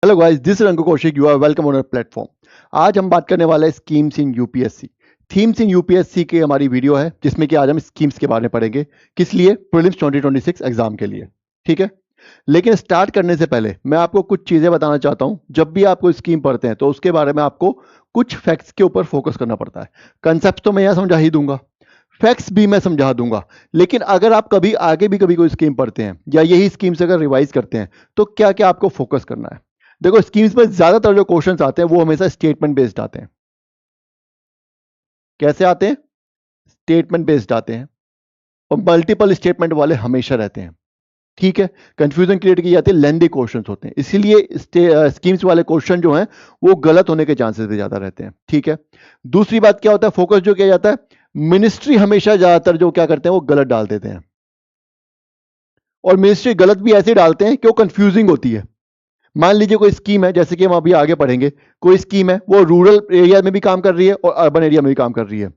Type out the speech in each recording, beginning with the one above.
Hello guys, this is Anku Kaushik. You are welcome on our platform. आज हम बात करने वाले हैं schemes in UPSC. Themes in UPSC की हमारी वीडियो है जिसमें कि आज हम स्कीम्स के बारे में पढ़ेंगे। किस लिए? प्रीलिम्स 2026 एग्जाम के लिए। ठीक है, लेकिन स्टार्ट करने से पहले मैं आपको कुछ चीजें बताना चाहता हूं। जब भी आप कोई स्कीम पढ़ते हैं तो उसके बारे में आपको कुछ फैक्ट्स के ऊपर फोकस करना पड़ता है। कंसेप्ट तो मैं यहां समझा ही दूंगा, फैक्ट्स भी मैं समझा दूंगा, लेकिन अगर आप कभी आगे भी कभी कोई स्कीम पढ़ते हैं या यही स्कीम्स अगर रिवाइज करते हैं तो क्या क्या आपको फोकस करना है। देखो, स्कीम्स में ज्यादातर जो क्वेश्चंस आते हैं वो हमेशा स्टेटमेंट बेस्ड आते हैं। कैसे आते हैं? स्टेटमेंट बेस्ड आते हैं, और मल्टीपल स्टेटमेंट वाले हमेशा रहते हैं। ठीक है, कंफ्यूजन क्रिएट की जाती है, लेंदी क्वेश्चंस होते हैं, इसीलिए स्कीम्स वाले क्वेश्चन जो हैं वो गलत होने के चांसेस भी ज्यादा रहते हैं। ठीक है, दूसरी बात क्या होता है, फोकस जो किया जाता है, मिनिस्ट्री हमेशा ज्यादातर जो क्या करते हैं वो गलत डाल देते हैं, और मिनिस्ट्री गलत भी ऐसे डालते हैं कि वो कंफ्यूजिंग होती है। मान लीजिए कोई स्कीम है, जैसे कि हम अभी आगे पढ़ेंगे, कोई स्कीम है वो रूरल एरिया में भी काम कर रही है और अर्बन एरिया में भी काम कर रही है।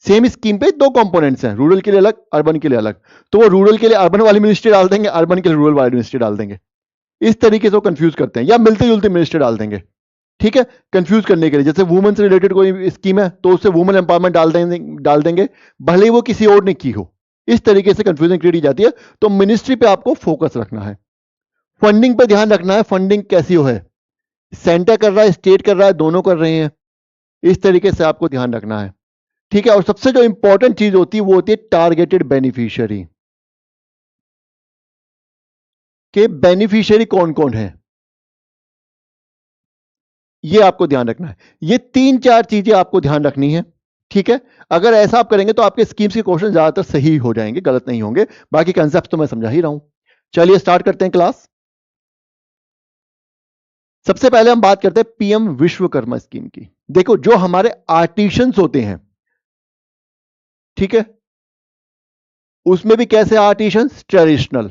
सेम स्कीम पे दो कंपोनेंट्स हैं, रूरल के लिए अलग, अर्बन के लिए अलग। तो वो रूरल के लिए अर्बन वाली मिनिस्ट्री डाल देंगे, अर्बन के लिए रूरल वाली मिनिस्ट्री डाल देंगे। इस तरीके से वो कंफ्यूज करते हैं, या मिलते जुलते मिनिस्ट्री डाल देंगे। ठीक है, कंफ्यूज करने के लिए। जैसे वुमेन से रिलेटेड कोई स्कीम है तो उससे वुमेन एम्पावरमेंट डाल देंगे भले ही वो किसी और ने की हो। इस तरीके से कंफ्यूजन क्रिएट की जाती है। तो मिनिस्ट्री पे आपको फोकस रखना है, फंडिंग पे ध्यान रखना है, फंडिंग कैसी हो है, सेंटर कर रहा है, स्टेट कर रहा है, दोनों कर रहे हैं। इस तरीके से आपको ध्यान रखना है। ठीक है, और सबसे जो इंपॉर्टेंट चीज होती है वो होती है टारगेटेड बेनिफिशियरी। के बेनिफिशियरी कौन कौन है, ये आपको ध्यान रखना है। ये 3-4 चीजें आपको ध्यान रखनी है। ठीक है, अगर ऐसा आप करेंगे तो आपके स्कीम्स के क्वेश्चन ज्यादातर सही हो जाएंगे, गलत नहीं होंगे। बाकी कंसेप्ट तो मैं समझा ही रहा हूं। चलिए स्टार्ट करते हैं क्लास। सबसे पहले हम बात करते हैं पीएम विश्वकर्मा स्कीम की। देखो, जो हमारे आर्टिशंस होते हैं, ठीक है, उसमें भी कैसे आर्टिशंस? ट्रेडिशनल।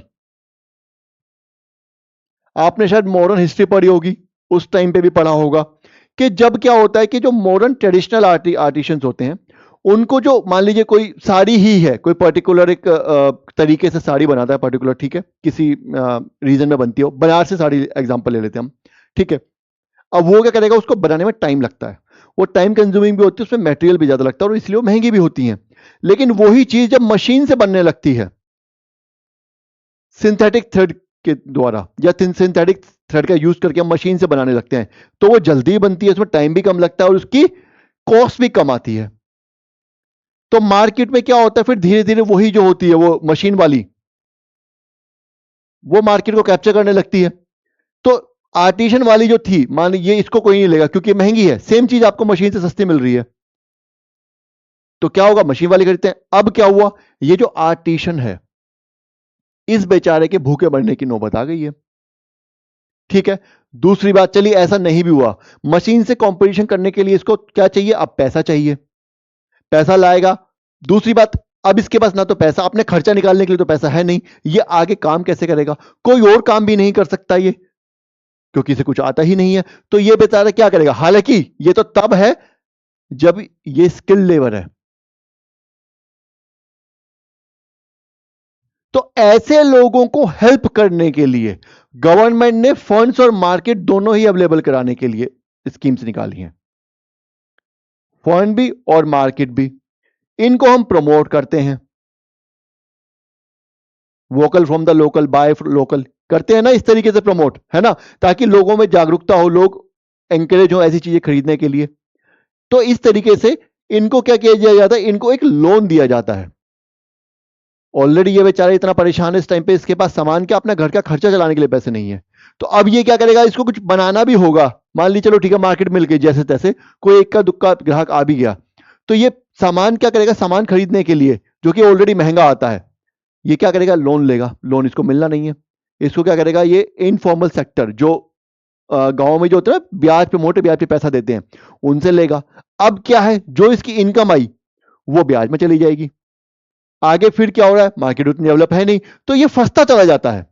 आपने शायद मॉडर्न हिस्ट्री पढ़ी होगी, उस टाइम पे भी पढ़ा होगा कि जब क्या होता है कि जो मॉडर्न ट्रेडिशनल आर्टिशंस होते हैं, उनको जो मान लीजिए कोई साड़ी ही है, कोई पर्टिकुलर एक तरीके से साड़ी बनाता है पर्टिकुलर, ठीक है, किसी रीजन में बनती हो, बनारसी साड़ी एग्जांपल ले लेते हैं हम। ठीक है, अब वो क्या करेगा, उसको बनाने में टाइम लगता है, वो टाइम कंज्यूमिंग भी होती है, उसमें मटेरियल भी ज्यादा लगता है और इसलिए वो महंगी भी होती है। लेकिन वही चीज जब मशीन से बनने लगती है सिंथेटिक थ्रेड के द्वारा, या सिंथेटिक थ्रेड का यूज करके हम मशीन से बनाने लगते हैं, तो वो जल्दी बनती है, उसमें टाइम भी कम लगता है और उसकी कॉस्ट भी कम आती है। तो मार्केट में क्या होता है, फिर धीरे धीरे वही जो होती है वो मशीन वाली, वो मार्केट को कैप्चर करने लगती है। तो आर्टिशन वाली जो थी, मान लीजिए इसको कोई नहीं लेगा क्योंकि महंगी है, सेम चीज आपको मशीन से सस्ती मिल रही है, तो क्या होगा, मशीन वाली खरीदते हैं। अब क्या हुआ, ये जो आर्टिशन है, इस बेचारे के भूखे मरने की नौबत आ गई है। ठीक है, दूसरी बात, चलिए ऐसा नहीं भी हुआ, मशीन से कंपटीशन करने के लिए इसको क्या चाहिए, अब पैसा चाहिए, पैसा लाएगा। दूसरी बात, अब इसके पास ना तो पैसा, अपने खर्चा निकालने के लिए तो पैसा है नहीं, ये आगे काम कैसे करेगा, कोई और काम भी नहीं कर सकता ये, क्योंकि इसे कुछ आता ही नहीं है। तो ये बेचारा क्या करेगा, हालांकि ये तो तब है जब ये स्किल लेबर है। तो ऐसे लोगों को हेल्प करने के लिए गवर्नमेंट ने फंड्स और मार्केट दोनों ही अवेलेबल कराने के लिए स्कीम्स निकाली हैं, फंड भी और मार्केट भी। इनको हम प्रमोट करते हैं, vocal from the local, by local करते हैं ना, इस तरीके से प्रमोट, है ना, ताकि लोगों में जागरूकता हो, लोग एंकरेज हो ऐसी चीजें खरीदने के लिए। तो इस तरीके से इनको क्या किया जाता है, इनको एक लोन दिया जाता है। ऑलरेडी ये बेचारा इतना परेशान है इस टाइम पे, इसके पास सामान क्या, अपना घर का खर्चा चलाने के लिए पैसे नहीं है। तो अब ये क्या करेगा, इसको कुछ बनाना भी होगा। मान ली चलो ठीक है, मार्केट मिल गई, जैसे तैसे कोई एक का दुक्का ग्राहक आ भी गया, तो ये सामान क्या करेगा, सामान खरीदने के लिए जो कि ऑलरेडी महंगा आता है, ये क्या करेगा, लोन लेगा। लोन इसको मिलना नहीं है, इसको क्या करेगा, ये इनफॉर्मल सेक्टर जो गांव में जो होते हैं ब्याज पे, मोटे ब्याज पे पैसा देते हैं, उनसे लेगा। अब क्या है, जो इसकी इनकम आई वो ब्याज में चली जाएगी। आगे फिर क्या हो रहा है, मार्केट उतनी डेवलप है नहीं, तो ये फंसता चला जाता है,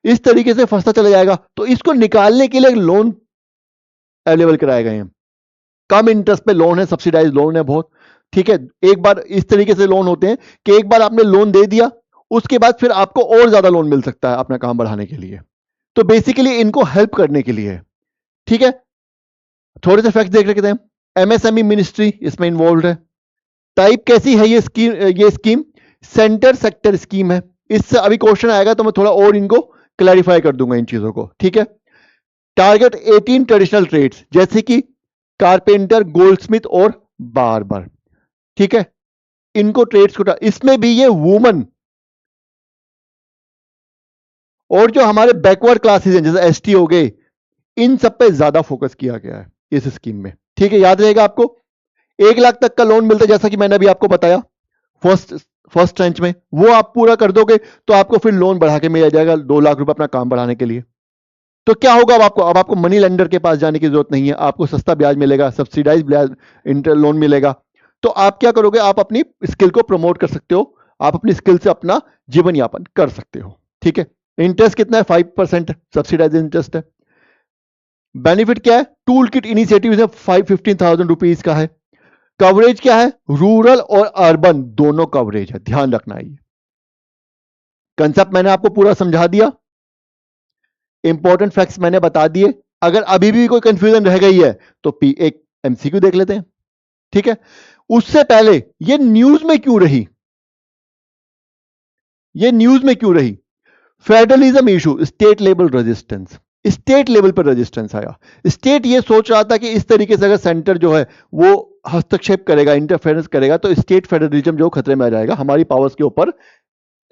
इस तरीके से फंसता चला जाएगा। तो इसको निकालने के लिए एक लोन अवेलेबल कराए गए हैं, कम इंटरेस्ट पे लोन है, सब्सिडाइज लोन है बहुत। ठीक है, एक बार इस तरीके से लोन होते हैं कि एक बार आपने लोन दे दिया, उसके बाद फिर आपको और ज्यादा लोन मिल सकता है अपना काम बढ़ाने के लिए। तो बेसिकली इनको हेल्प करने के लिए ठीक है, थोड़े से फैक्ट देख लेते हैं। एमएसएमई मिनिस्ट्री इसमें इन्वॉल्व है। टाइप कैसी है ये स्कीम सेंटर सेक्टर स्कीम है। इससे अभी क्वेश्चन आएगा तो मैं थोड़ा और इनको क्लैरिफाई कर दूंगा इन चीजों को। ठीक है, टारगेट 18 ट्रेडिशनल ट्रेड्स जैसे कि कारपेंटर, गोल्डस्मिथ और बार्बर। ठीक है, इनको ट्रेड्स को, इसमें भी ये वुमन और जो हमारे बैकवर्ड क्लासेस हैं जैसे एसटी हो गए, इन सब पे ज्यादा फोकस किया गया है इस स्कीम में। ठीक है, याद रहेगा आपको 1 लाख तक का लोन मिलता है जैसा कि मैंने अभी आपको बताया फर्स्ट ट्रेंच में, वो आप पूरा कर दोगे तो आपको फिर लोन बढ़ा के मिल जाएगा 2 लाख रुपए अपना काम बढ़ाने के लिए। तो क्या होगा, अब आपको मनी लेंडर के पास जाने की जरूरत नहीं है, आपको सस्ता ब्याज मिलेगा, सब्सिडाइज ब्याज इंटर लोन मिलेगा। तो आप क्या करोगे, आप अपनी स्किल को प्रमोट कर सकते हो, आप अपनी स्किल से अपना जीवन यापन कर सकते हो। ठीक है, इंटरेस्ट कितना है, 5% सब्सिडाइज इंटरेस्ट है। बेनिफिट क्या है, टूल किट इनिशिएटिव है 15,000 रुपीज का है। कवरेज क्या है, रूरल और अर्बन दोनों कवरेज है, ध्यान रखना है। कंसेप्ट मैंने आपको पूरा समझा दिया, इंपॉर्टेंट फैक्ट्स मैंने बता दिए। अगर अभी भी कोई कंफ्यूजन रह गई है तो एक एमसीक्यू देख लेते हैं। ठीक है, उससे पहले ये न्यूज में क्यों रही, federalism issue, state level resistance, state level पर रेजिस्टेंस आया। स्टेट ये सोच रहा था कि इस तरीके से अगर सेंटर जो है वो हस्तक्षेप करेगा, इंटरफेरेंस करेगा तो स्टेट फेडरलिज्म जो खतरे में आ जाएगा, हमारी पावर्स के ऊपर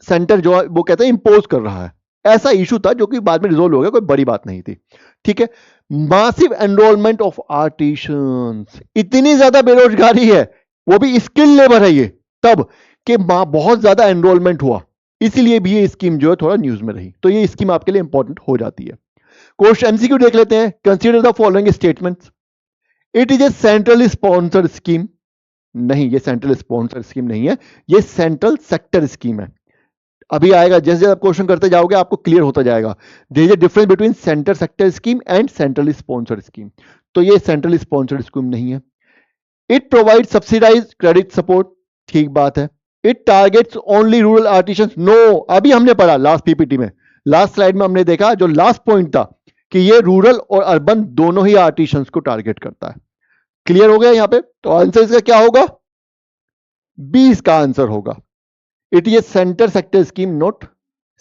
सेंटर जो है वो कहते हैं इंपोज कर रहा है। ऐसा इशू था जो कि बाद में रिजोल्व हो गया, कोई बड़ी बात नहीं थी। ठीक है, मासिव एनरोलमेंट ऑफ आर्टिशंस, इतनी ज्यादा बेरोजगारी है, वो भी स्किल लेबर है ये, तब कि बहुत ज्यादा एनरोलमेंट हुआ, इसीलिए भी ये स्कीम जो है थोड़ा न्यूज में रही। तो ये स्कीम आपके लिए इंपॉर्टेंट हो जाती है। क्वेश्चन एमसीक्यू देख लेते हैं। Consider the following statements, it is a centrally sponsored scheme. नहीं, ये सेंट्रल स्पॉन्सर स्कीम नहीं है, ये सेंट्रल सेक्टर स्कीम है। अभी आएगा, जैसे जैसे आप क्वेश्चन करते जाओगे आपको क्लियर होता जाएगा। There is a difference between centre sector scheme and centrally sponsored scheme. तो ये सेंट्रली स्पॉन्सर्ड स्कीम नहीं है। It provide subsidise credit support, ठीक बात है। It targets only rural artisans, no, अभी हमने पढ़ा लास्ट पीपीटी में, लास्ट स्लाइड में हमने देखा जो लास्ट पॉइंट था कि ये रूरल और अर्बन दोनों ही आर्टिशंस को टारगेट करता है। क्लियर हो गया यहां पे? तो आंसर इसका क्या होगा, बी इसका आंसर होगा। It is centre sector scheme, not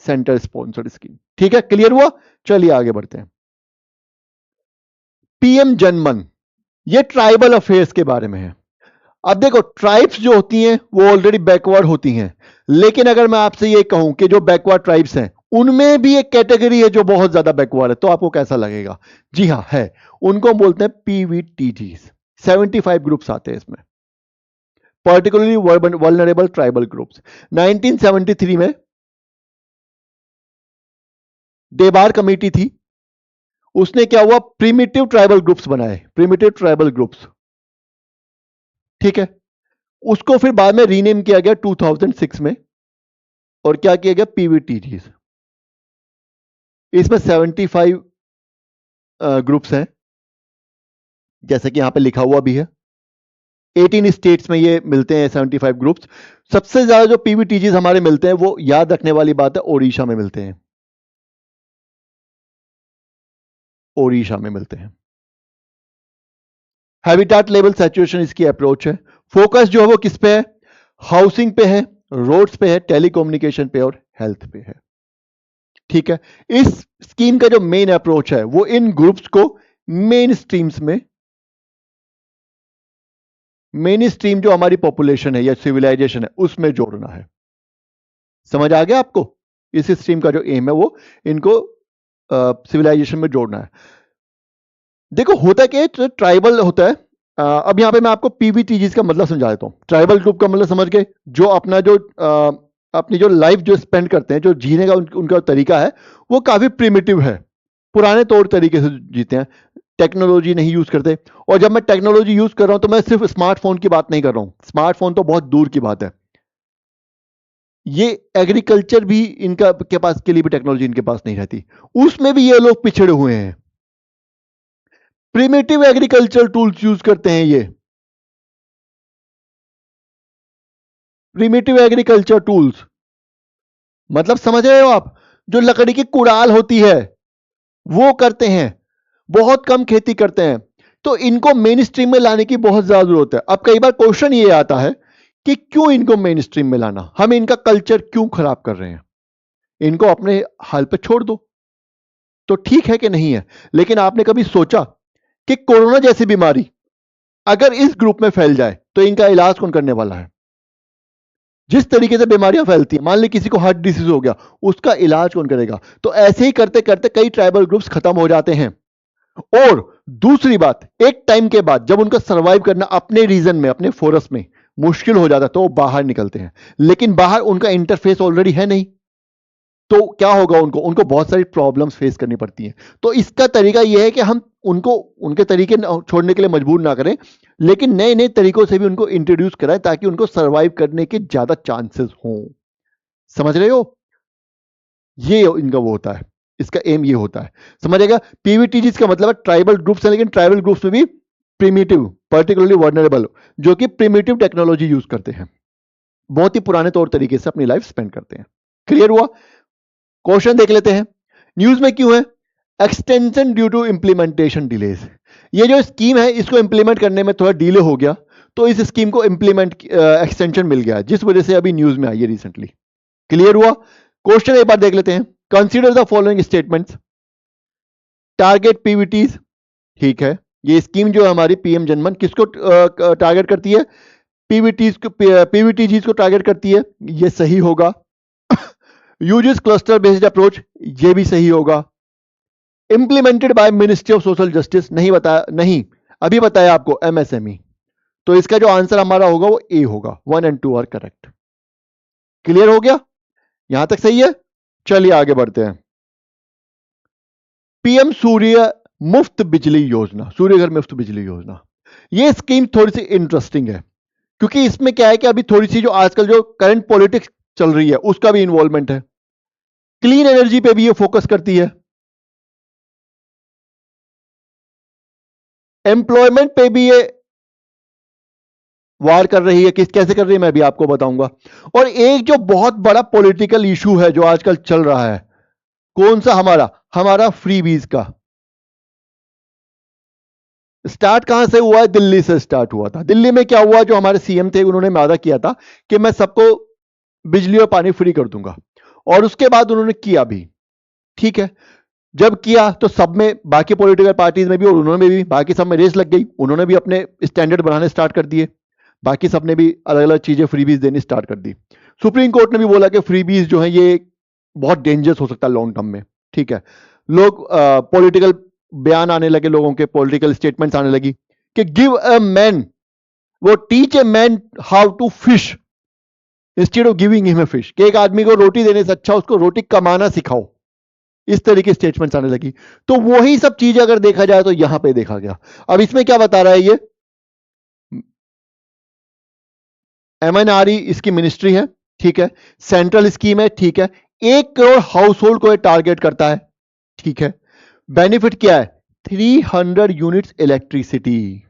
centre sponsored scheme. ठीक है, क्लियर हुआ? चलिए आगे बढ़ते हैं। पीएम जनमन, ये ट्राइबल अफेयर्स के बारे में है। अब देखो, ट्राइब्स जो होती हैं वो ऑलरेडी बैकवर्ड होती हैं, लेकिन अगर मैं आपसे ये कहूं कि जो बैकवर्ड ट्राइब्स हैं उनमें भी एक कैटेगरी है जो बहुत ज्यादा बैकवर्ड है, तो आपको कैसा लगेगा? जी हां, है, उनको बोलते हैं पीवीटीजीज। 75 ग्रुप्स आते हैं इसमें, पर्टिकुलरली वल्नरेबल ट्राइबल ग्रुप्स। 1973 में देबार कमेटी थी, उसने क्या हुआ, प्रिमिटिव ट्राइबल ग्रुप्स बनाए, प्रिमिटिव ट्राइबल ग्रुप्स। ठीक है, उसको फिर बाद में रीनेम किया गया 2006 में, और क्या किया गया, पीवीटीजी। इसमें 75 ग्रुप्स हैं, जैसे कि यहां पे लिखा हुआ भी है। 18 स्टेट्स में ये मिलते हैं 75 ग्रुप्स। सबसे ज्यादा जो पीवीटीजी हमारे मिलते हैं वो, याद रखने वाली बात है, ओडिशा में मिलते हैं, ओडिशा में मिलते हैं। हैबिटाट लेवल सैचुरेशन इसकी अप्रोच है। फोकस जो है वो किस पे है, हाउसिंग पे है, रोड्स पे है, टेलीकम्युनिकेशन पे और हेल्थ पे है। ठीक है, इस स्कीम का जो मेन अप्रोच है वो इन ग्रुप्स को मेन स्ट्रीम्स में, मेन स्ट्रीम जो हमारी पॉपुलेशन है या सिविलाइजेशन है उसमें जोड़ना है। समझ आ गया आपको? इस स्ट्रीम का जो एम है वो इनको सिविलाइजेशन में जोड़ना है। देखो होता क्या है, ट्राइबल होता है। अब यहां पे मैं आपको पीवीटीजी का मतलब समझा देता हूं। ट्राइबल ग्रुप का मतलब समझ गए, जो अपना जो अपनी जो लाइफ जो स्पेंड करते हैं, जो जीने का उनका तरीका है वो काफी प्रिमिटिव है, पुराने तौर तरीके से जीते हैं, टेक्नोलॉजी नहीं यूज करते। और जब मैं टेक्नोलॉजी यूज कर रहा हूं तो मैं सिर्फ स्मार्टफोन की बात नहीं कर रहा हूं, स्मार्टफोन तो बहुत दूर की बात है, ये एग्रीकल्चर भी इनका के पास के लिए भी टेक्नोलॉजी इनके पास नहीं रहती, उसमें भी ये लोग पिछड़े हुए हैं। प्रिमिटिव एग्रीकल्चर टूल्स यूज करते हैं ये, प्रिमिटिव एग्रीकल्चर टूल्स मतलब समझ रहे हो आप, जो लकड़ी की कुड़ाल होती है वो करते हैं। बहुत कम खेती करते हैं, तो इनको मेन स्ट्रीम में लाने की बहुत ज्यादा जरूरत है। अब कई बार क्वेश्चन ये आता है कि क्यों इनको मेन स्ट्रीम में लाना, हम इनका कल्चर क्यों खराब कर रहे हैं, इनको अपने हाल पे छोड़ दो तो ठीक है कि नहीं है। लेकिन आपने कभी सोचा कि कोरोना जैसी बीमारी अगर इस ग्रुप में फैल जाए तो इनका इलाज कौन करने वाला है? जिस तरीके से बीमारियां फैलती हैं, मान ली किसी को हार्ट डिसीज हो गया, उसका इलाज कौन करेगा? तो ऐसे ही करते करते कई ट्राइबल ग्रुप्स खत्म हो जाते हैं। और दूसरी बात, एक टाइम के बाद जब उनका सरवाइव करना अपने रीजन में, अपने फोरस में मुश्किल हो जाता है, तो वो बाहर निकलते हैं। लेकिन बाहर उनका इंटरफेस ऑलरेडी है नहीं, तो क्या होगा? उनको उनको बहुत सारी प्रॉब्लम्स फेस करनी पड़ती हैं। तो इसका तरीका यह है कि हम उनको उनके तरीके छोड़ने के लिए मजबूर ना करें, लेकिन नए नए तरीकों से भी उनको इंट्रोड्यूस कराएं ताकि उनको सरवाइव करने के ज्यादा चांसेस हों। समझ रहे हो? ये इनका वो होता है, इसका एम ये होता है, समझेगा? पीवीटीजी का मतलब है ट्राइबल ग्रुप्स है, लेकिन ट्राइबल ग्रुप्स में भी प्रिमिटिव, पर्टिकुलरली वर्नरेबल, जो कि प्रिमिटिव टेक्नोलॉजी यूज करते हैं, बहुत ही पुराने तौर तरीके से अपनी लाइफ स्पेंड करते हैं। क्लियर हुआ? क्वेश्चन देख लेते हैं। न्यूज में क्यों है? Extension due to implementation delays. ये जो स्कीम है इसको इंप्लीमेंट करने में थोड़ा डिले हो गया, तो इस स्कीम को इंप्लीमेंट एक्सटेंशन मिल गया, जिस वजह से अभी न्यूज में आई है रिसेंटली। क्लियर हुआ? क्वेश्चन एक बार देख लेते हैं। Consider the following statements. Target PVTGs, ठीक है, ये स्कीम जो है हमारी पीएम जनमन किसको टारगेट करती है? पीवीटीजीज को टारगेट करती है, ये सही होगा। यूजेस क्लस्टर बेस्ड अप्रोच, ये भी सही होगा। Implemented by ministry of social justice, नहीं बताया, नहीं अभी बताया आपको, एमएसएमई। तो इसका जो आंसर हमारा होगा वो ए होगा। 1 और 2 आर करेक्ट। क्लियर हो गया? यहां तक सही है? चलिए आगे बढ़ते हैं। पीएम सूर्य मुफ्त बिजली योजना, सूर्य घर मुफ्त बिजली योजना, ये स्कीम थोड़ी सी इंटरेस्टिंग है, क्योंकि इसमें क्या है कि अभी थोड़ी सी जो आजकल जो करंट पॉलिटिक्स चल रही है उसका भी इन्वॉल्वमेंट है। क्लीन एनर्जी पे भी ये फोकस करती है, एम्प्लॉयमेंट पे भी ये वार कर रही है। किस कैसे कर रही है मैं भी आपको बताऊंगा। और एक जो बहुत बड़ा पॉलिटिकल इशू है जो आजकल चल रहा है, कौन सा? हमारा फ्रीबीज का। स्टार्ट कहां से हुआ है? दिल्ली से स्टार्ट हुआ था। दिल्ली में क्या हुआ? जो हमारे सीएम थे उन्होंने वादा किया था कि मैं सबको बिजली और पानी फ्री कर दूंगा, और उसके बाद उन्होंने किया भी, ठीक है। जब किया तो सब में, बाकी पॉलिटिकल पार्टीज में भी और उन्होंने भी, बाकी सब में रेस लग गई, उन्होंने भी अपने स्टैंडर्ड बढ़ाने स्टार्ट कर दिए, बाकी सब ने भी अलग अलग चीजें फ्रीबीज देनी स्टार्ट कर दी। सुप्रीम कोर्ट ने भी बोला कि फ्रीबीज जो है ये बहुत डेंजरस हो सकता है लॉन्ग टर्म में, ठीक है। लोग पॉलिटिकल बयान आने लगे, लोगों के पॉलिटिकल स्टेटमेंट्स आने लगी कि गिव अ मैन, वो teach a man how to fish instead of giving him a fish, कि एक आदमी को रोटी देने से अच्छा उसको रोटी कमाना सिखाओ। इस तरह की स्टेटमेंट्स आने लगी। तो वही सब चीजें अगर देखा जाए तो यहां पे देखा गया। अब इसमें क्या बता रहा है ये? एमएनआरई इसकी मिनिस्ट्री है, ठीक है, सेंट्रल स्कीम है, ठीक है, 1 करोड़ हाउस होल्ड को ये टारगेट करता है, ठीक है। बेनिफिट क्या है? 300 यूनिट्स इलेक्ट्रिसिटी,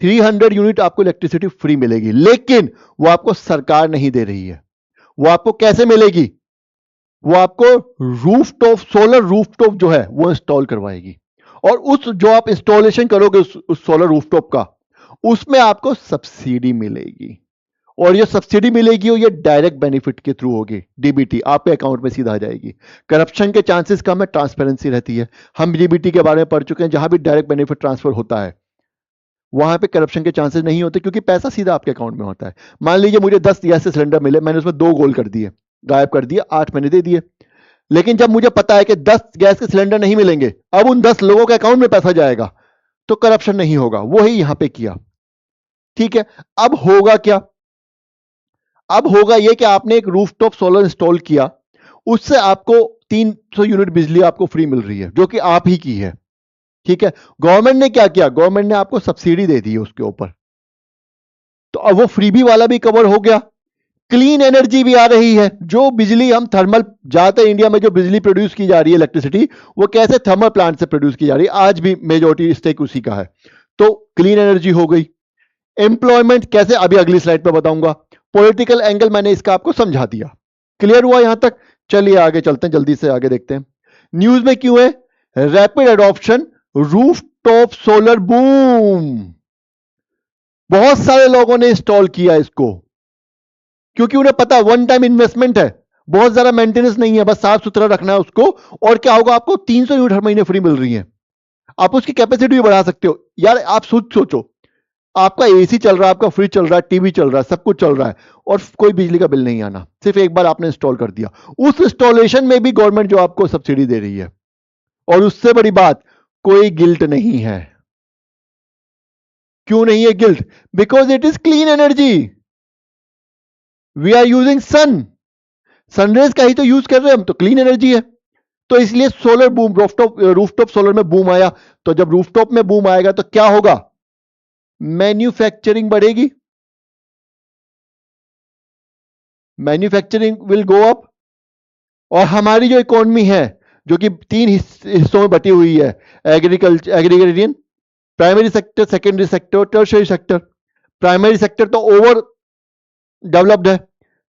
300 यूनिट आपको इलेक्ट्रिसिटी फ्री मिलेगी, लेकिन वो आपको सरकार नहीं दे रही है। वो आपको कैसे मिलेगी? वो आपको रूफटॉप, सोलर रूफटॉप जो है वो इंस्टॉल करवाएगी, और उस जो आप इंस्टॉलेशन करोगे उस सोलर रूफटॉप का, उसमें आपको सब्सिडी मिलेगी। और ये सब्सिडी मिलेगी और ये डायरेक्ट बेनिफिट के थ्रू होगी, डीबीटी आपके अकाउंट में सीधा आ जाएगी। करप्शन के चांसेस कम है, ट्रांसपेरेंसी रहती है। हम डीबीटी के बारे में पढ़ चुके हैं, जहां भी डायरेक्ट बेनिफिट ट्रांसफर होता है वहां पे करप्शन के चांसेस नहीं होते, क्योंकि पैसा सीधा आपके अकाउंट में होता है। मान लीजिए मुझे 10 गैस के सिलेंडर मिले, मैंने उसमें 2 गोल कर दिए, गायब कर दिए, 8 मैंने दे दिए। लेकिन जब मुझे पता है कि 10 गैस के सिलेंडर नहीं मिलेंगे, अब उन 10 लोगों के अकाउंट में पैसा जाएगा, तो करप्शन नहीं होगा। वो ही यहां पे किया, ठीक है। अब होगा क्या? अब होगा यह कि आपने एक रूफटॉप सोलर इंस्टॉल किया, उससे आपको 300 यूनिट बिजली आपको फ्री मिल रही है, जो कि आप ही की है, ठीक है। गवर्नमेंट ने क्या किया? गवर्नमेंट ने आपको सब्सिडी दे दी है उसके ऊपर, तो अब वो फ्रीबी वाला भी कवर हो गया। क्लीन एनर्जी भी आ रही है। जो बिजली हम थर्मल, ज्यादातर इंडिया में जो बिजली प्रोड्यूस की जा रही है इलेक्ट्रिसिटी, वो कैसे? थर्मल प्लांट से प्रोड्यूस की जा रही है, आज भी मेजॉरिटी स्टेक उसी का है। तो क्लीन एनर्जी हो गई। एम्प्लॉयमेंट कैसे? अभी अगली स्लाइड पर बताऊंगा। पॉलिटिकल एंगल मैंने इसका आपको समझा दिया। क्लियर हुआ यहां तक? चलिए आगे चलते हैं, जल्दी से आगे देखते हैं। न्यूज में क्यों है? Rapid adoption rooftop solar boom. बहुत सारे लोगों ने इंस्टॉल किया इसको, क्योंकि उन्हें पता वन टाइम इन्वेस्टमेंट है, बहुत ज्यादा मेंटेनेंस नहीं है, बस साफ सुथरा रखना है उसको। और क्या होगा, आपको 300 यूनिट हर महीने फ्री मिल रही है। आप उसकी कैपेसिटी भी बढ़ा सकते हो। यार आप सोचो, आपका एसी चल रहा है, आपका फ्रिज चल रहा है, टीवी चल रहा है, सब कुछ चल रहा है, और कोई बिजली का बिल नहीं आना, सिर्फ एक बार आपने इंस्टॉल कर दिया। उस इंस्टॉलेशन में भी गवर्नमेंट जो आपको सब्सिडी दे रही है, और उससे बड़ी बात, कोई गिल्ट नहीं है। क्यों नहीं है guilt? Because it is clean energy. We are using sunrays का ही तो यूज कर रहे हैं हम, तो क्लीन एनर्जी है। तो इसलिए सोलर बूम, रूफटॉप सोलर में बूम आया। तो जब रूफटॉप में बूम आएगा तो क्या होगा? मैन्युफैक्चरिंग बढ़ेगी, मैन्युफैक्चरिंग विल गो अप। और हमारी जो इकोनॉमी है, जो कि 3 हिस्सों में बटी हुई है, agriculture, primary sector, secondary sector, tertiary sector. Primary sector तो ओवर डेवलप्ड है,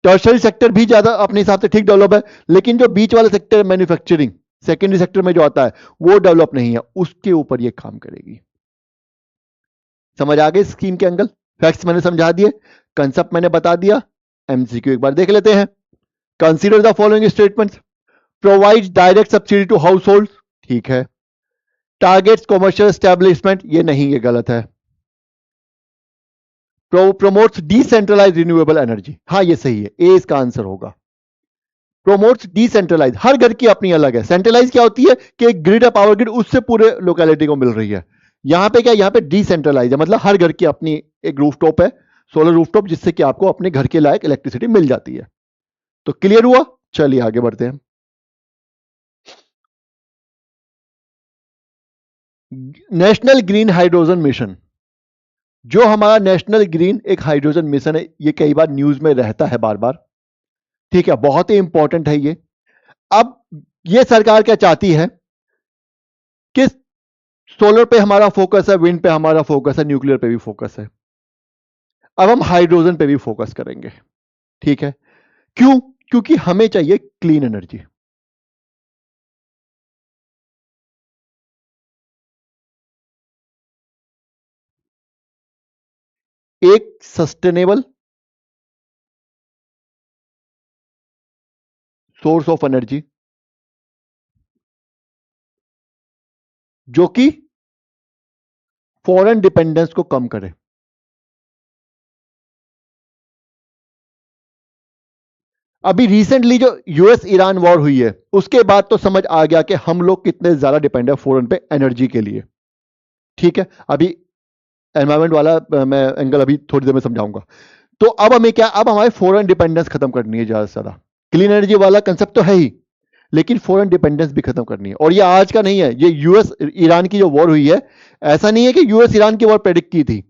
टर्शियरी सेक्टर भी ज्यादा अपने हिसाब से ठीक डेवलप है, लेकिन जो बीच वाला सेक्टर है मैन्युफैक्चरिंग, सेकेंडरी सेक्टर में जो आता है वो डेवलप नहीं है, उसके ऊपर ये काम करेगी। समझ आ गई स्कीम के एंगल? फैक्ट्स मैंने समझा दिए, कंसेप्ट मैंने बता दिया, एमसीक्यू एक बार देख लेते हैं। Consider the following statements. Provide direct subsidy to household, ठीक है। टारगेट्स कॉमर्शियल एस्टेब्लिशमेंट, ये नहीं, ये गलत है। प्रोमोट्स डिसेंट्रलाइज रिन्यूएबल एनर्जी, हाँ ये सही है, ए इसका आंसर होगा। प्रोमोट्स डिसेंट्रलाइज, हर घर की अपनी अलग है। सेंट्रलाइज क्या होती है कि एक ग्रिड है, पावर ग्रिड, उससे पूरे लोकेलिटी को मिल रही है। यहां पे क्या, यहां पे डिसेंट्रलाइज है, मतलब हर घर की अपनी एक रूफटॉप है, सोलर रूफटॉप, जिससे कि आपको अपने घर के लायक इलेक्ट्रिसिटी मिल जाती है। तो क्लियर हुआ? चलिए आगे बढ़ते हैं। नेशनल ग्रीन हाइड्रोजन मिशन, जो हमारा नेशनल ग्रीन एक हाइड्रोजन मिशन है, ये कई बार न्यूज में रहता है बार बार, ठीक है, बहुत ही इंपॉर्टेंट है ये। अब ये सरकार क्या चाहती है कि सोलर पे हमारा फोकस है, विंड पे हमारा फोकस है, न्यूक्लियर पे भी फोकस है। अब हम हाइड्रोजन पे भी फोकस करेंगे, ठीक है। क्यों? क्योंकि हमें चाहिए क्लीन एनर्जी। एक सस्टेनेबल सोर्स ऑफ एनर्जी जो कि फॉरेन डिपेंडेंस को कम करे। अभी रिसेंटली जो यूएस ईरान वॉर हुई है, उसके बाद तो समझ आ गया कि हम लोग कितने ज्यादा डिपेंड है फॉरेन पे एनर्जी के लिए, ठीक है। अभी एनवायरमेंट वाला मैं एंगल अभी थोड़ी देर में समझाऊंगा। तो अब हमें क्या, अब हमारे फॉरेन डिपेंडेंस खत्म करनी है ज्यादा से ज्यादा। क्लीन एनर्जी वाला कंसेप्ट तो है ही, लेकिन फॉरेन डिपेंडेंस भी खत्म करनी है। और ये आज का नहीं है, ये यूएस ईरान की जो वॉर हुई है, ऐसा नहीं है कि यूएस ईरान की वॉर प्रेडिक्ट की थी,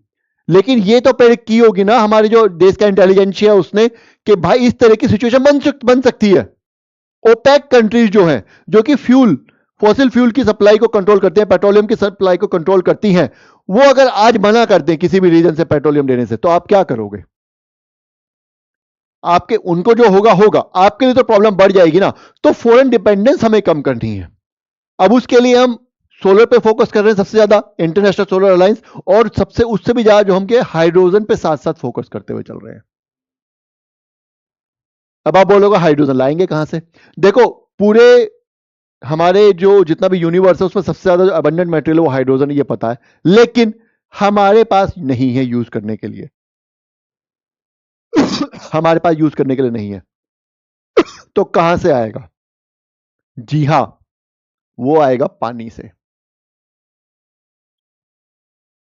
लेकिन ये तो प्रेडिक्ट की होगी ना हमारे जो देश का इंटेलिजेंशिया है उसने, कि भाई इस तरह की सिचुएशन बन सकती है। ओपेक कंट्रीज जो हैं, जो कि फॉसिल फ्यूल की सप्लाई को कंट्रोल करते हैं, पेट्रोलियम की सप्लाई को कंट्रोल करती हैं, वो अगर आज मना कर दें किसी भी रीजन से पेट्रोलियम देने से, तो आप क्या करोगे? आपके उनको जो होगा होगा, आपके लिए तो प्रॉब्लम बढ़ जाएगी ना। तो फॉरेन डिपेंडेंस हमें कम करनी है। अब उसके लिए हम सोलर पे फोकस कर रहे हैं सबसे ज्यादा, इंटरनेशनल सोलर अलायंस, और सबसे उससे भी ज्यादा जो हम के हाइड्रोजन पे साथ साथ फोकस करते हुए चल रहे हैं। अब आप बोलोगे हाइड्रोजन लाएंगे कहां से? देखो, पूरे हमारे जो जितना भी यूनिवर्स है उसमें सबसे ज्यादा जो अबंडेंट मटेरियल है वो हाइड्रोजन, ये पता है, लेकिन हमारे पास नहीं है यूज करने के लिए। हमारे पास यूज करने के लिए नहीं है, तो कहां से आएगा? जी हां, वो आएगा पानी से।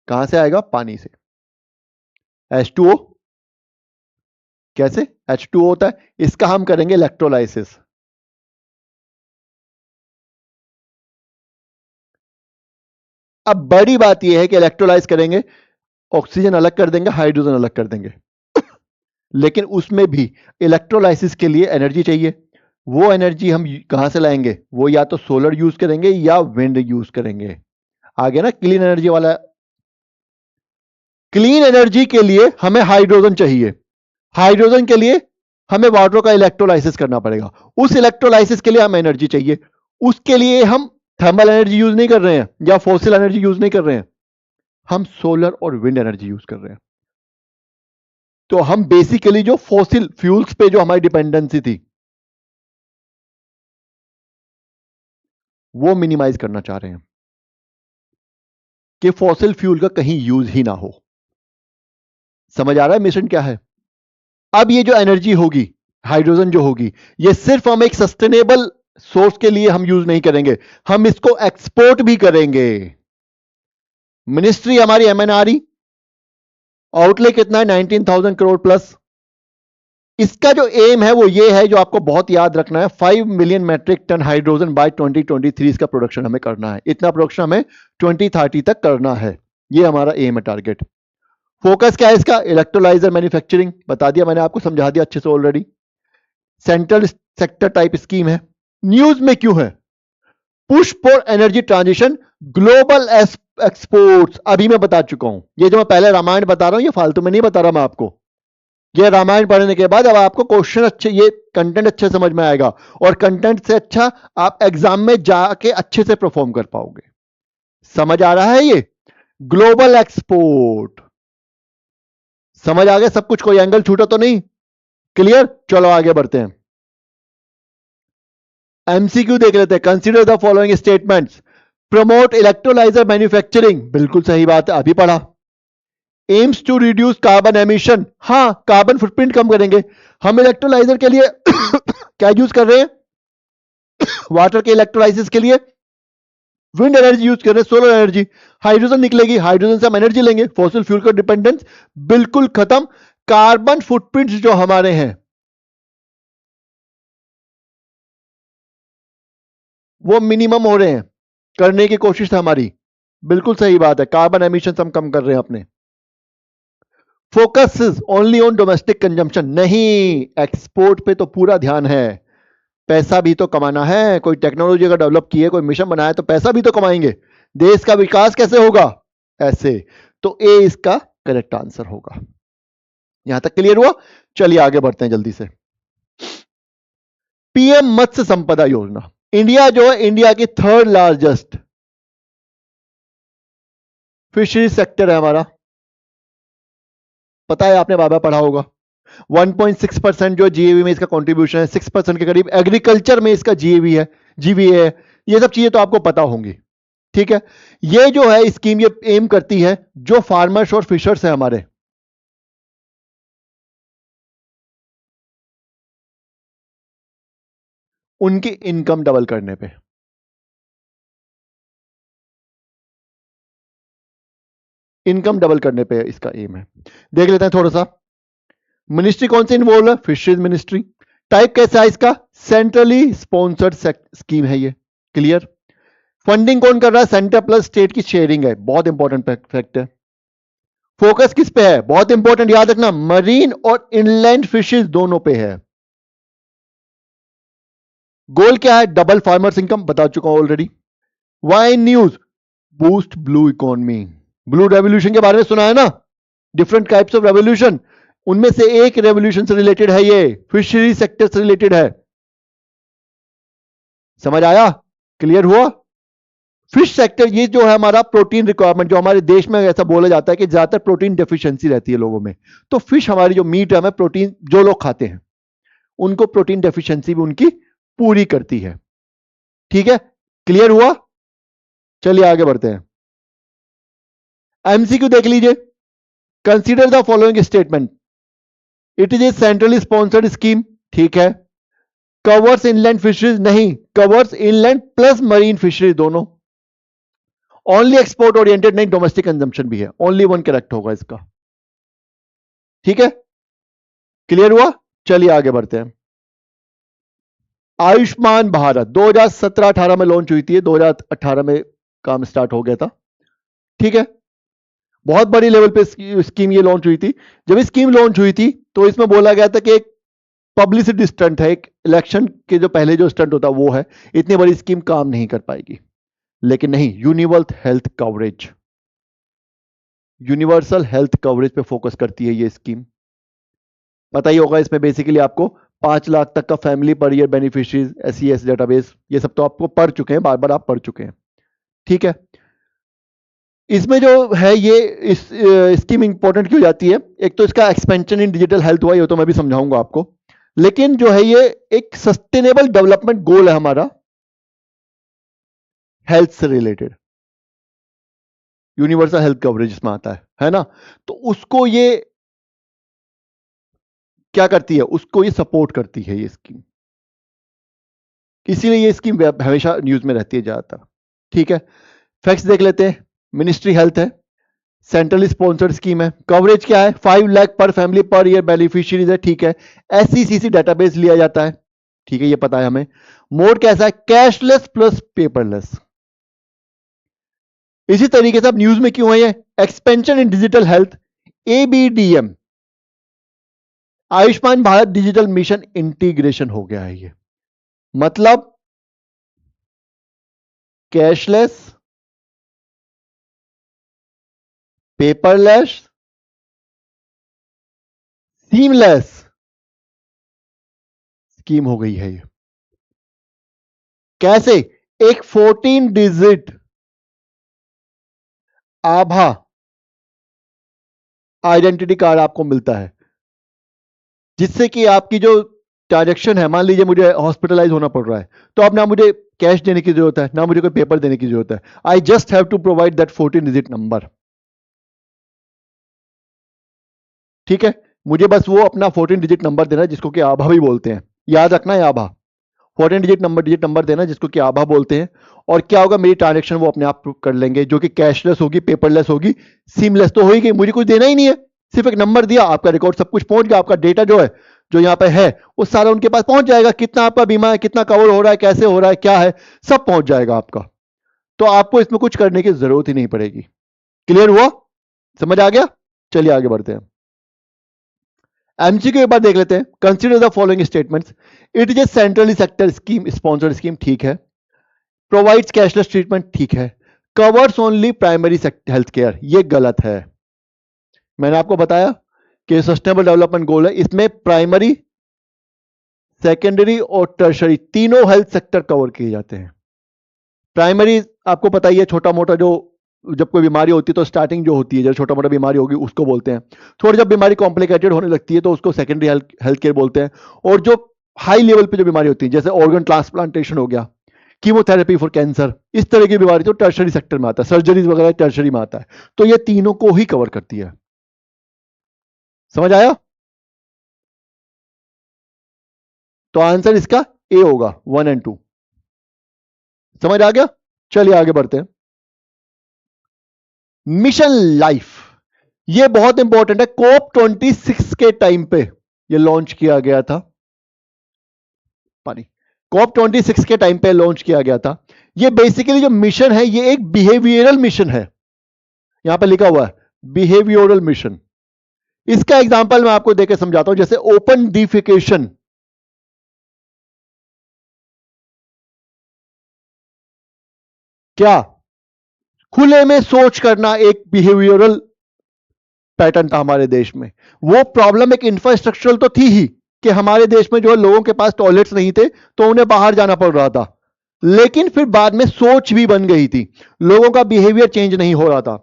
कहां से आएगा? पानी से। H2O। कैसे H2O होता है? इसका हम करेंगे इलेक्ट्रोलाइसिस। अब बड़ी बात यह है कि इलेक्ट्रोलाइज करेंगे, ऑक्सीजन अलग कर देंगे, हाइड्रोजन अलग कर देंगे, लेकिन उसमें भी इलेक्ट्रोलाइसिस के लिए एनर्जी चाहिए। वो एनर्जी हम कहां से लाएंगे? वो या तो सोलर यूज करेंगे या विंड यूज करेंगे। आ गया ना क्लीन एनर्जी वाला? क्लीन एनर्जी के लिए हमें हाइड्रोजन चाहिए, हाइड्रोजन के लिए हमें वाटर का इलेक्ट्रोलाइसिस करना पड़ेगा, उस इलेक्ट्रोलाइसिस के लिए हमें एनर्जी चाहिए, उसके लिए हम थर्मल एनर्जी यूज नहीं कर रहे हैं या फॉसिल एनर्जी यूज नहीं कर रहे हैं, हम सोलर और विंड एनर्जी यूज कर रहे हैं। तो हम बेसिकली जो फॉसिल फ्यूल्स पे जो हमारी डिपेंडेंसी थी वो मिनिमाइज करना चाह रहे हैं कि फॉसिल फ्यूल का कहीं यूज ही ना हो। समझ आ रहा है मिशन क्या है? अब ये जो एनर्जी होगी, हाइड्रोजन जो होगी, ये सिर्फ हम एक सस्टेनेबल सोर्स के लिए हम यूज नहीं करेंगे, हम इसको एक्सपोर्ट भी करेंगे। मिनिस्ट्री हमारी एमएनआरई, आउटले कितना है 19,000 करोड़ प्लस। इसका जो एम है वो ये है, जो आपको बहुत याद रखना है, 5 million metric ton hydrogen by 2023 इसका प्रोडक्शन हमें करना है। इतना प्रोडक्शन हमें 2030 तक करना है, ये हमारा एम है, टारगेट। फोकस क्या है इसका? इलेक्ट्रोलाइजर मैन्युफैक्चरिंग, बता दिया मैंने आपको, समझा दिया अच्छे से already. Central sector type scheme है। न्यूज में क्यों है? Push for energy transition, global exports, अभी मैं बता चुका हूं। ये जो मैं पहले रामायण बता रहा हूं, ये फालतू में नहीं बता रहा मैं आपको। ये रामायण पढ़ने के बाद अब आपको क्वेश्चन अच्छे, ये कंटेंट अच्छे समझ में आएगा, और कंटेंट से अच्छा आप एग्जाम में जाके अच्छे से परफॉर्म कर पाओगे। समझ आ रहा है? ये ग्लोबल एक्सपोर्ट समझ आ गया सब कुछ? कोई एंगल छूटा तो नहीं? क्लियर? चलो आगे बढ़ते हैं। एमसीक्यू देख लेते हैं। Consider the following statements. Promote electrolyser manufacturing, बिल्कुल सही बात है, अभी पढ़ा। Aims to reduce carbon emission, हां कार्बन फुटप्रिंट कम करेंगे। हम इलेक्ट्रोलाइजर के लिए क्या यूज कर रहे हैं? वाटर के इलेक्ट्रोलाइसिस के लिए विंड एनर्जी यूज कर रहे हैं, सोलर एनर्जी। हाइड्रोजन निकलेगी, हाइड्रोजन से हम एनर्जी लेंगे, फॉसिल फ्यूल का डिपेंडेंस बिल्कुल खत्म। कार्बन फुटप्रिंट्स जो हमारे हैं वो मिनिमम हो रहे हैं, करने की कोशिश है हमारी। बिल्कुल सही बात है, कार्बन एमिशन हम कम कर रहे हैं अपने। Focus only on domestic consumption, नहीं, एक्सपोर्ट पे तो पूरा ध्यान है। पैसा भी तो कमाना है, कोई टेक्नोलॉजी अगर डेवलप की है, कोई मिशन बनाया तो पैसा भी तो कमाएंगे। देश का विकास कैसे होगा? ऐसे। तो ए इसका करेक्ट आंसर होगा। यहां तक क्लियर हुआ? चलिए आगे बढ़ते हैं जल्दी से। पीएम मत्स्य संपदा योजना, इंडिया जो है, इंडिया की थर्ड लार्जेस्ट फिशरी सेक्टर है हमारा। पता है, आपने बाबा पढ़ा होगा। 1.6% जो जीएवी में इसका कंट्रीब्यूशन है, 6% के करीब एग्रीकल्चर में इसका जीएवी है, जीवीए है। ये सब चीजें तो आपको पता होंगी, ठीक है। ये जो है स्कीम, ये एम करती है जो फार्मर्स और फिशर्स है हमारे, उनकी इनकम डबल करने पे। इनकम डबल करने पे इसका एम है। देख लेते हैं थोड़ा सा। मिनिस्ट्री कौन सी इन्वॉल्व है? Fisheries ministry. टाइप कैसा है इसका? सेंट्रली स्पॉन्सर्ड स्कीम है ये। क्लियर? फंडिंग कौन कर रहा है? सेंटर प्लस स्टेट की शेयरिंग है, बहुत इंपॉर्टेंट फैक्ट है। फोकस किस पे है? बहुत इंपॉर्टेंट, याद रखना, मरीन और इनलैंड फिशेज दोनों पे है। गोल क्या है? डबल फार्मर्स इनकम, बता चुका हूं already. Why news, boost blue economy. Blue revolution के बारे में सुना है ना? डिफरेंट टाइप्स ऑफ रेवोल्यूशन, उनमें से एक रेवोल्यूशन से रिलेटेड है ये, फिशरी सेक्टर से रिलेटेड है। समझ आया? क्लियर हुआ? फिश सेक्टर, ये जो है हमारा प्रोटीन रिक्वायरमेंट, जो हमारे देश में ऐसा बोला जाता है कि ज्यादातर प्रोटीन डेफिशिएंसी रहती है लोगों में, तो फिश हमारी जो मीट है, हमें प्रोटीन, जो लोग खाते हैं उनको प्रोटीन डेफिशिएंसी भी उनकी पूरी करती है। ठीक है? क्लियर हुआ? चलिए आगे बढ़ते हैं। एमसीक्यू देख लीजिए। Consider the following statement. It is a centrally sponsored scheme, ठीक है। कवर्स इनलैंड फिशरीज, नहीं, covers inland plus marine fisheries दोनों। ओनली एक्सपोर्ट ओरिएंटेड, नहीं, डोमेस्टिक कंजम्पशन भी है। ओनली वन करेक्ट होगा इसका। ठीक है? क्लियर हुआ? चलिए आगे बढ़ते हैं। आयुष्मान भारत 2017-18 में लॉन्च हुई थी, 2018 में काम स्टार्ट हो गया था। ठीक है? बहुत बड़ी लेवल पे स्कीम ये लॉन्च हुई थी। जब स्कीम लॉन्च हुई थी तो इसमें बोला गया था कि एक पब्लिसिटी स्टंट है, एक इलेक्शन के जो पहले जो स्टंट होता वो है, इतनी बड़ी स्कीम काम नहीं कर पाएगी। लेकिन नहीं, universal health coverage, universal health coverage पे फोकस करती है ये स्कीम। पता ही होगा, इसमें बेसिकली आपको 5 लाख तक का family per year beneficiaries, SES database, ये सब तो आपको पढ़ चुके हैं, बार बार आप पढ़ चुके हैं, ठीक है। इसमें जो है ये इस स्कीम इंपॉर्टेंट क्यों जाती है, एक तो इसका एक्सपेंशन इन डिजिटल हेल्थ हुआ, ये तो मैं भी समझाऊंगा आपको, लेकिन जो है ये एक सस्टेनेबल डेवलपमेंट गोल है हमारा, हेल्थ से रिलेटेड, यूनिवर्सल हेल्थ कवरेज इसमें आता है ना। तो उसको ये क्या करती है, उसको ये सपोर्ट करती है ये स्कीम, इसीलिए ये स्कीम हमेशा न्यूज में रहती है ज्यादातर, ठीक है। फैक्ट्स देख लेते हैं। मिनिस्ट्री हेल्थ है, सेंट्रली स्पॉन्सर्ड स्कीम है, कवरेज क्या है 5 लाख पर फैमिली पर ईयर बेनिफिशियरीज है, ठीक है। SECC डेटाबेस लिया जाता है, ठीक है, ये पता है हमें। मोड कैसा है, कैशलेस प्लस पेपरलेस। इसी तरीके से अब न्यूज में क्यों है ये, expansion in digital health, ABDM, Ayushman Bharat digital mission integration हो गया है ये, मतलब कैशलेस, पेपरलेस, सीमलेस स्कीम हो गई है ये। कैसे, एक 14 डिजिट आभा आइडेंटिटी कार्ड आपको मिलता है, जिससे कि आपकी जो ट्रांजेक्शन है, मान लीजिए मुझे हॉस्पिटलाइज होना पड़ रहा है, तो अब ना मुझे कैश देने की जरूरत है, ना मुझे कोई पेपर देने की जरूरत है, I just have to provide that 14 digit number, ठीक है। मुझे बस वो अपना 14 डिजिट नंबर देना, जिसको कि आभा भी बोलते हैं, याद रखना है आभा, 14 डिजिट नंबर देना, जिसको कि आभा बोलते हैं। और क्या होगा, मेरी ट्रांजेक्शन वो अपने आप कर लेंगे, जो कि कैशलेस होगी, पेपरलेस होगी, सीमलेस तो होगी, मुझे कुछ देना ही नहीं है, सिर्फ एक नंबर दिया, आपका रिकॉर्ड सब कुछ पहुंच गया, आपका डेटा जो है, जो यहाँ पे है, वो सारा उनके पास पहुंच जाएगा, कितना आपका बीमा है, कितना कवर हो रहा है, कैसे हो रहा है, क्या है, सब पहुंच जाएगा आपका। तो आपको इसमें कुछ करने की जरूरत ही नहीं पड़ेगी। क्लियर हुआ, समझ आ गया। चलिए आगे बढ़ते हैं। MCQ एक बार देख लेते हैं। Consider the following statements, it is a centrally sector scheme, sponsored scheme, ठीक है। प्रोवाइड्स कैशलेस ट्रीटमेंट, ठीक है। Covers only primary health care, ये गलत है। मैंने आपको बताया कि सस्टेनेबल डेवलपमेंट गोल है, इसमें प्राइमरी, सेकेंडरी और टर्शरी तीनों हेल्थ सेक्टर कवर किए जाते हैं। प्राइमरी आपको पता ही है, छोटा मोटा जो, जब कोई बीमारी होती है तो स्टार्टिंग जो होती है, जब छोटा मोटा बीमारी होगी उसको बोलते हैं। थोड़ी जब बीमारी कॉम्प्लिकेटेड होने लगती है तो उसको सेकेंडरी हेल्थ केयर बोलते हैं। और जो हाई लेवल पे जो बीमारी होती है, जैसे ऑर्गन ट्रांसप्लांटेशन हो गया, कीमोथेरेपी फॉर कैंसर, इस तरह की बीमारी तो टर्शरी सेक्टर में आता है, सर्जरीज वगैरह टर्शरी में आता है। तो ये तीनों को ही कवर करती है। समझ आया। तो आंसर इसका ए होगा, 1 और 2। समझ आ गया। चलिए आगे बढ़ते हैं। मिशन लाइफ, ये बहुत इंपॉर्टेंट है, COP26 के टाइम पे ये लॉन्च किया गया था। पानी, COP26 के टाइम पे लॉन्च किया गया था। ये बेसिकली जो मिशन है, ये एक बिहेवियरल मिशन है, यहां पे लिखा हुआ है बिहेवियरल मिशन। इसका एग्जांपल मैं आपको देकर समझाता हूं, जैसे ओपन डिफिकेशन, क्या खुले में शौच करना एक बिहेवियरल पैटर्न था हमारे देश में। वो प्रॉब्लम एक इंफ्रास्ट्रक्चरल तो थी ही, कि हमारे देश में जो है लोगों के पास टॉयलेट्स नहीं थे, तो उन्हें बाहर जाना पड़ रहा था। लेकिन फिर बाद में सोच भी बन गई थी, लोगों का बिहेवियर चेंज नहीं हो रहा था।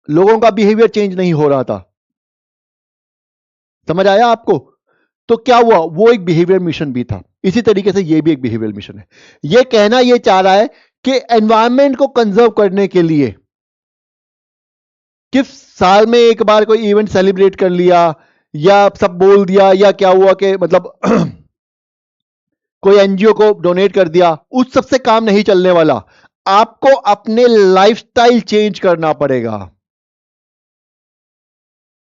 लोगों का बिहेवियर चेंज नहीं हो रहा था। समझ आया आपको। तो क्या हुआ, वो एक बिहेवियर मिशन भी था। इसी तरीके से ये भी एक बिहेवियर मिशन है। ये कहना ये चाह रहा है कि एनवायरनमेंट को कंजर्व करने के लिए किस साल में एक बार कोई इवेंट सेलिब्रेट कर लिया, या सब बोल दिया, या क्या हुआ कि मतलब कोई एनजीओ को डोनेट कर दिया, उस सबसे काम नहीं चलने वाला। आपको अपने लाइफस्टाइल चेंज करना पड़ेगा।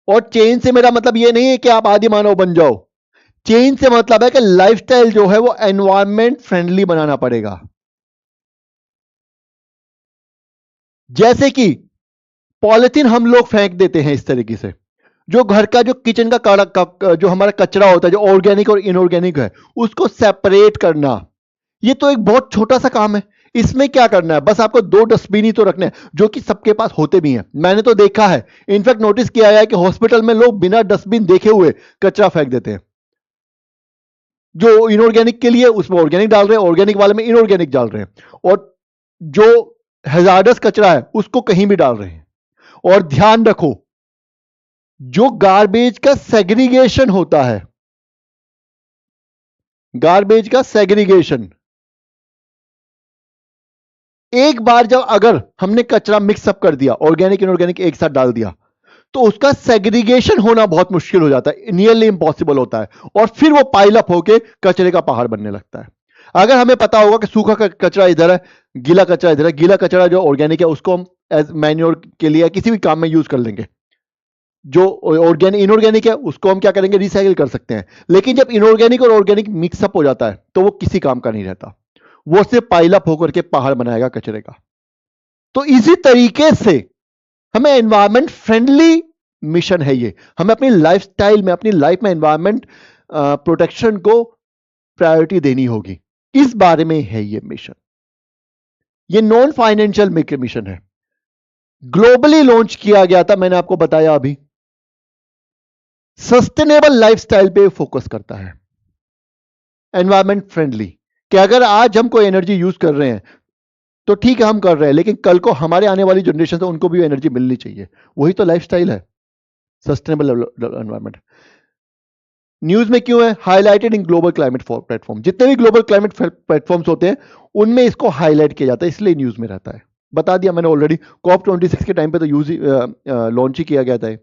और चेंज से मेरा मतलब यह नहीं है कि आप आदि मानव बन जाओ। चेंज से मतलब है कि लाइफस्टाइल जो है वो एनवायरमेंट फ्रेंडली बनाना पड़ेगा। जैसे कि पॉलिथीन हम लोग फेंक देते हैं इस तरीके से, जो घर का जो किचन का जो हमारा कचरा होता है, जो ऑर्गेनिक और इनऑर्गेनिक है, उसको सेपरेट करना, ये तो एक बहुत छोटा सा काम है। इसमें क्या करना है, बस आपको 2 डस्टबिन ही तो रखने हैं, जो कि सबके पास होते भी हैं। मैंने तो देखा है, इनफैक्ट नोटिस किया है कि हॉस्पिटल में लोग बिना डस्टबिन देखे हुए कचरा फेंक देते हैं। जो इनऑर्गेनिक के लिए उसमें ऑर्गेनिक डाल रहे हैं, ऑर्गेनिक वाले में इनऑर्गेनिक डाल रहे हैं, और जो हैजार्डस कचरा है उसको कहीं भी डाल रहे हैं। और ध्यान रखो, जो गार्बेज का सेग्रीगेशन होता है, गार्बेज का सेग्रीगेशन, एक बार जब अगर हमने कचरा मिक्सअप कर दिया, ऑर्गेनिक इनऑर्गेनिक एक साथ डाल दिया, तो उसका सेग्रीगेशन होना बहुत मुश्किल हो जाता है, नियरली इंपॉसिबल होता है, और फिर वो पाइल अप होके कचरे का पहाड़ बनने लगता है। अगर हमें पता होगा कि सूखा कचरा इधर है, गीला कचरा इधर है, गीला कचरा जो ऑर्गेनिक है उसको हम एज मैन्योर के लिए किसी भी काम में यूज कर लेंगे, जो ऑर्गेनिक इनऑर्गेनिक है उसको हम क्या करेंगे, रिसाइकिल कर सकते हैं। लेकिन जब इनऑर्गेनिक और ऑर्गेनिक मिक्सअप हो जाता है तो वो किसी काम का नहीं रहता, वो सिर्फ पाइल अप होकर के पहाड़ बनाएगा कचरे का। तो इसी तरीके से हमें एनवायरमेंट फ्रेंडली मिशन है ये, हमें अपनी लाइफस्टाइल में, अपनी लाइफ में एनवायरमेंट प्रोटेक्शन को प्रायोरिटी देनी होगी। इस बारे में है ये मिशन। ये नॉन फाइनेंशियल मिशन है, ग्लोबली लॉन्च किया गया था, मैंने आपको बताया अभी। सस्टेनेबल लाइफस्टाइल पे फोकस करता है, एनवायरमेंट फ्रेंडली, कि अगर आज हम कोई एनर्जी यूज कर रहे हैं तो ठीक है हम कर रहे हैं, लेकिन कल को हमारे आने वाली जनरेशन है उनको भी एनर्जी मिलनी चाहिए। वही तो लाइफस्टाइल है, सस्टेनेबल एनवायरमेंट। न्यूज में क्यों है highlighted in global climate platform, जितने भी ग्लोबल क्लाइमेट प्लेटफॉर्म्स होते हैं उनमें इसको हाईलाइट किया जाता है, इसलिए न्यूज में रहता है। बता दिया मैंने ऑलरेडी, COP26 के टाइम पे तो यूज लॉन्च ही किया गया था।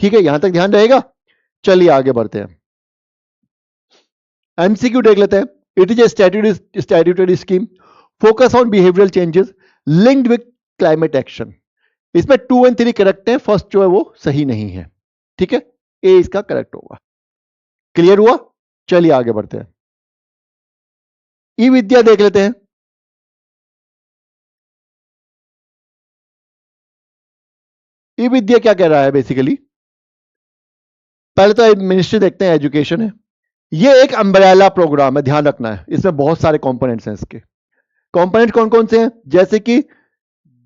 ठीक है, यहां तक ध्यान रहेगा। चलिए आगे बढ़ते हैं, एमसीक्यू देख लेते हैं। It is a statutory scheme, focus on behavioural changes linked with climate action. इसमें 2 और 3 करेक्ट है, फर्स्ट जो है वो सही नहीं है। ठीक है, ए इसका करेक्ट होगा। क्लियर हुआ, चलिए आगे बढ़ते हैं। ई विद्या देख लेते हैं। ई विद्या क्या कह रहा है बेसिकली, पहले तो मिनिस्ट्री देखते हैं, एजुकेशन है। ये एक अम्ब्रेला प्रोग्राम है, ध्यान रखना है, इसमें बहुत सारे कंपोनेंट्स हैं। इसके कंपोनेंट कौन कौन से हैं, जैसे कि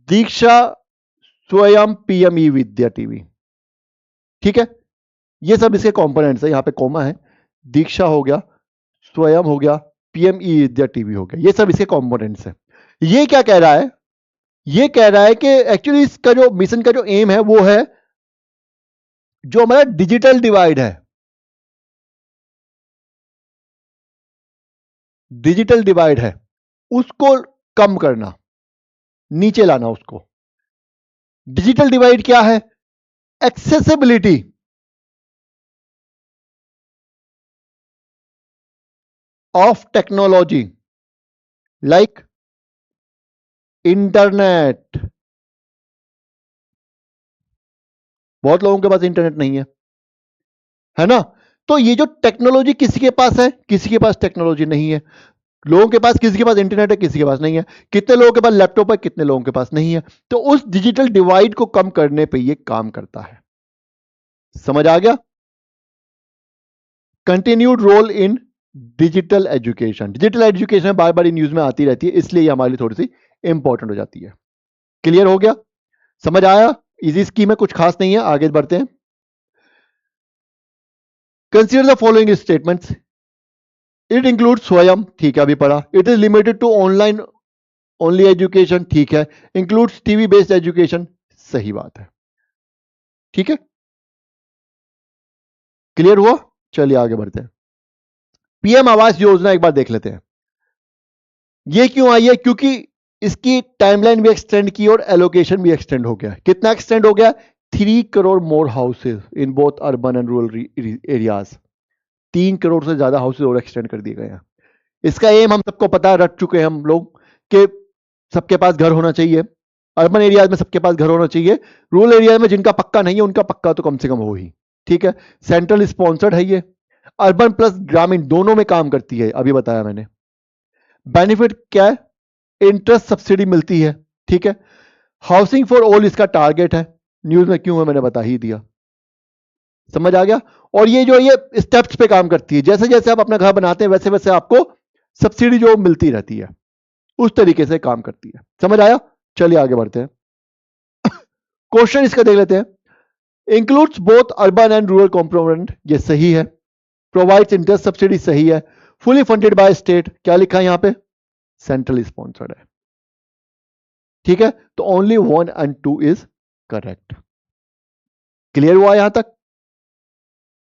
दीक्षा स्वयं पीएम ई विद्या टीवी। ठीक है, ये सब इसके कंपोनेंट्स है, यहां पे कॉमा है। दीक्षा हो गया, स्वयं हो गया, पीएम ई विद्या टीवी हो गया, ये सब इसके कंपोनेंट्स हैं। ये क्या कह रहा है, ये कह रहा है कि एक्चुअली इसका जो मिशन का जो एम है वो है, जो हमारा डिजिटल डिवाइड है, डिजिटल डिवाइड है उसको कम करना, नीचे लाना उसको। डिजिटल डिवाइड क्या है, accessibility of technology like internet. बहुत लोगों के पास इंटरनेट नहीं है ना। तो ये जो टेक्नोलॉजी किसी के पास है, किसी के पास टेक्नोलॉजी नहीं है। लोगों के पास, किसी के पास इंटरनेट है, किसी के पास नहीं है। कितने लोगों के पास लैपटॉप है, कितने लोगों के पास नहीं है। तो उस डिजिटल डिवाइड को कम करने पे ये काम करता है। समझ आ गया। Continued role in digital education, digital education बार बार न्यूज में आती रहती है, इसलिए ये हमारे लिए थोड़ी सी इंपॉर्टेंट हो जाती है। क्लियर हो गया, समझ आया। इजी स्कीम है, कुछ खास नहीं है, आगे बढ़ते हैं। Consider the following statements. It include Swayam, ठीक है अभी पढ़ा। It is limited to online only education, ठीक है। इंक्लूड्स टीवी बेस्ड एजुकेशन, सही बात है। ठीक है, क्लियर हुआ। चलिए आगे बढ़ते हैं। पीएम आवास योजना एक बार देख लेते हैं। ये क्यों आई है, क्योंकि इसकी टाइमलाइन भी एक्सटेंड की और एलोकेशन भी एक्सटेंड हो गया। कितना एक्सटेंड हो गया, 3 crore more houses in both urban and rural areas. 3 crore से ज्यादा हाउसेज और एक्सटेंड कर दिए गए हैं। इसका एम हम सबको पता है, रट चुके हैं हम लोग, कि सबके पास घर होना चाहिए। अर्बन एरियाज में सबके पास घर होना चाहिए, रूरल एरिया में जिनका पक्का नहीं है उनका पक्का तो कम से कम हो ही। ठीक है, सेंट्रल स्पॉन्सर्ड है ये, अर्बन प्लस ग्रामीण दोनों में काम करती है, अभी बताया मैंने। बेनिफिट क्या है, इंटरेस्ट सब्सिडी मिलती है। ठीक है, हाउसिंग फॉर ऑल इसका टारगेट है। न्यूज में क्यों है मैंने बता ही दिया, समझ आ गया। और ये जो ये स्टेप्स पे काम करती है, जैसे जैसे आप अपना घर बनाते हैं वैसे वैसे आपको सब्सिडी जो मिलती रहती है, उस तरीके से काम करती है। समझ आया? चलिए आगे बढ़ते हैं। क्वेश्चन इसका देख लेते हैं। Includes both urban and rural component, ये सही है। प्रोवाइड्स इंटरेस्ट सब्सिडी, सही है। फुली फंडेड बाय स्टेट, क्या लिखा है यहां पे? सेंट्रल स्पॉन्सर्ड है। ठीक है, तो only 1 and 2 is correct. Clear हुआ यहां तक?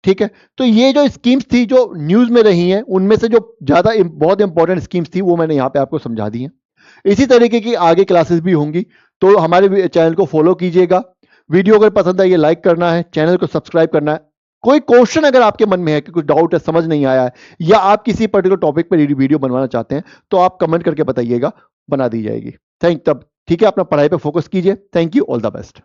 ठीक है, तो ये जो स्कीम्स थी जो न्यूज में रही हैं, उनमें से जो ज्यादा बहुत इंपॉर्टेंट स्कीम्स थी वो मैंने यहां पे आपको समझा दी हैं। इसी तरीके की आगे क्लासेस भी होंगी, तो हमारे चैनल को फॉलो कीजिएगा। वीडियो अगर पसंद आई, लाइक करना है, चैनल को सब्सक्राइब करना है। कोई क्वेश्चन अगर आपके मन में है कि कुछ डाउट है, समझ नहीं आया है, या आप किसी पर्टिकुलर टॉपिक पर वीडियो बनवाना चाहते हैं, तो आप कमेंट करके बताइएगा, बना दी जाएगी। तब ठीक है, अपना पढ़ाई पे फोकस कीजिए। Thank you, all the best.